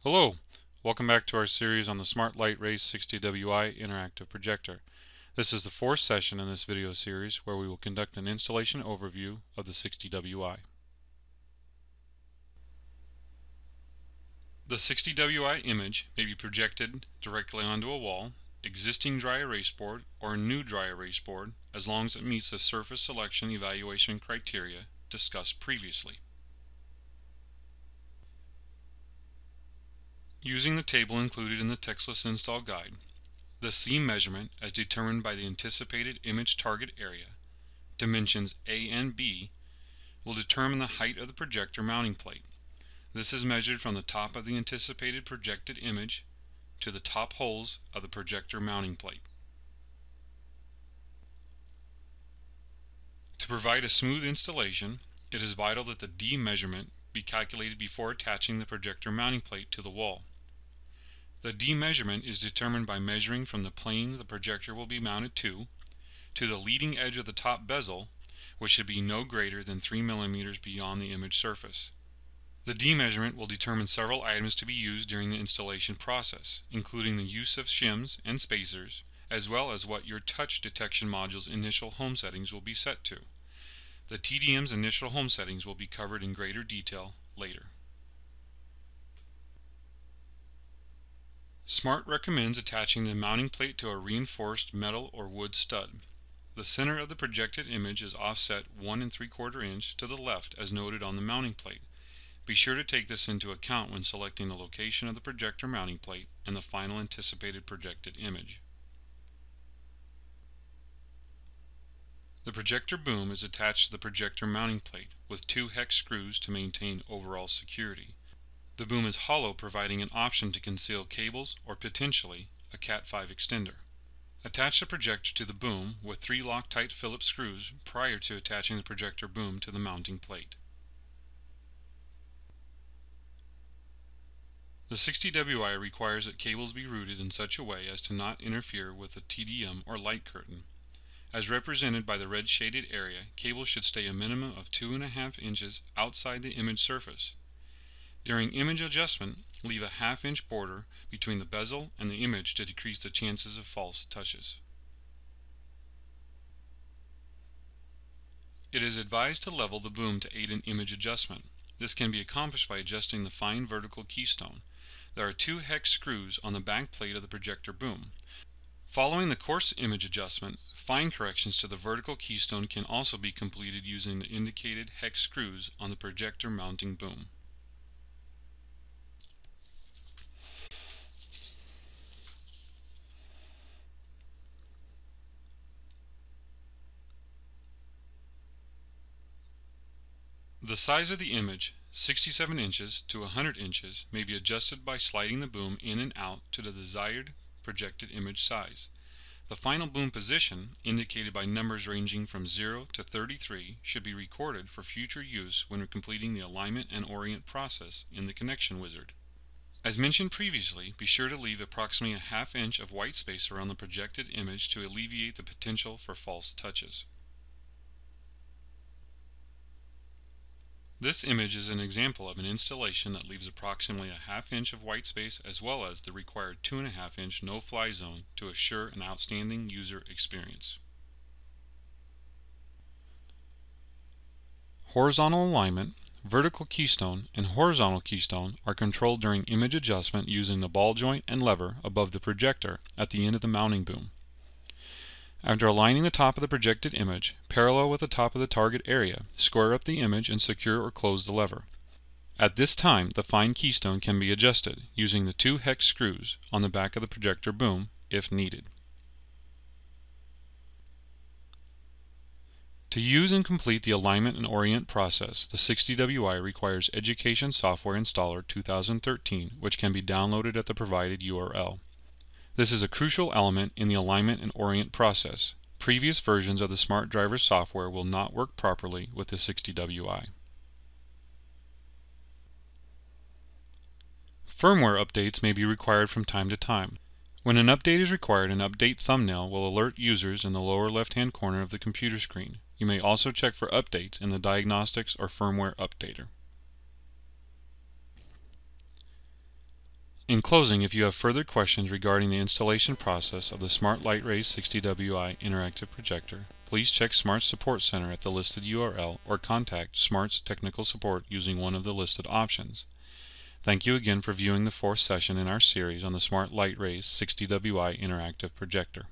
Hello, welcome back to our series on the SMART LightRaise 60wi interactive projector. This is the fourth session in this video series where we will conduct an installation overview of the 60wi. The 60wi image may be projected directly onto a wall, existing dry erase board, or a new dry erase board as long as it meets the surface selection evaluation criteria discussed previously. Using the table included in the textless install guide, the C measurement, as determined by the anticipated image target area, dimensions A and B, will determine the height of the projector mounting plate. This is measured from the top of the anticipated projected image to the top holes of the projector mounting plate. To provide a smooth installation, it is vital that the D measurement be calculated before attaching the projector mounting plate to the wall. The D measurement is determined by measuring from the plane the projector will be mounted to the leading edge of the top bezel, which should be no greater than 3 mm beyond the image surface. The D measurement will determine several items to be used during the installation process, including the use of shims and spacers, as well as what your touch detection module's initial home settings will be set to. The TDM's initial home settings will be covered in greater detail later. SMART recommends attaching the mounting plate to a reinforced metal or wood stud. The center of the projected image is offset 1 3/4 inch to the left as noted on the mounting plate. Be sure to take this into account when selecting the location of the projector mounting plate and the final anticipated projected image. The projector boom is attached to the projector mounting plate with 2 hex screws to maintain overall security. The boom is hollow, providing an option to conceal cables or potentially a Cat5 extender. Attach the projector to the boom with 3 Loctite Phillips screws prior to attaching the projector boom to the mounting plate. The 60wi requires that cables be routed in such a way as to not interfere with the TDM or light curtain. As represented by the red shaded area, cables should stay a minimum of 2.5 inches outside the image surface. During image adjustment, leave a 1/2 inch border between the bezel and the image to decrease the chances of false touches. It is advised to level the boom to aid in image adjustment. This can be accomplished by adjusting the fine vertical keystone. There are 2 hex screws on the back plate of the projector boom. Following the coarse image adjustment, fine corrections to the vertical keystone can also be completed using the indicated hex screws on the projector mounting boom. The size of the image, 67 inches to 100 inches, may be adjusted by sliding the boom in and out to the desired projected image size. The final boom position, indicated by numbers ranging from 0 to 33, should be recorded for future use when completing the alignment and orient process in the connection wizard. As mentioned previously, be sure to leave approximately a 1/2 inch of white space around the projected image to alleviate the potential for false touches. This image is an example of an installation that leaves approximately a 1/2 inch of white space as well as the required 2.5 inch no-fly zone to assure an outstanding user experience. Horizontal alignment, vertical keystone, and horizontal keystone are controlled during image adjustment using the ball joint and lever above the projector at the end of the mounting boom. After aligning the top of the projected image parallel with the top of the target area, square up the image and secure or close the lever. At this time, the fine keystone can be adjusted using the 2 hex screws on the back of the projector boom if needed. To use and complete the alignment and orient process, the 60wi requires Education Software Installer 2013, which can be downloaded at the provided URL. This is a crucial element in the alignment and orient process. Previous versions of the Smart Driver software will not work properly with the 60wi. Firmware updates may be required from time to time. When an update is required, an update thumbnail will alert users in the lower left-hand corner of the computer screen. You may also check for updates in the Diagnostics or Firmware Updater. In closing, if you have further questions regarding the installation process of the SMART LightRaise 60wi interactive projector, please check SMART's support center at the listed URL or contact SMART's technical support using one of the listed options. Thank you again for viewing the fourth session in our series on the SMART LightRaise 60wi interactive projector.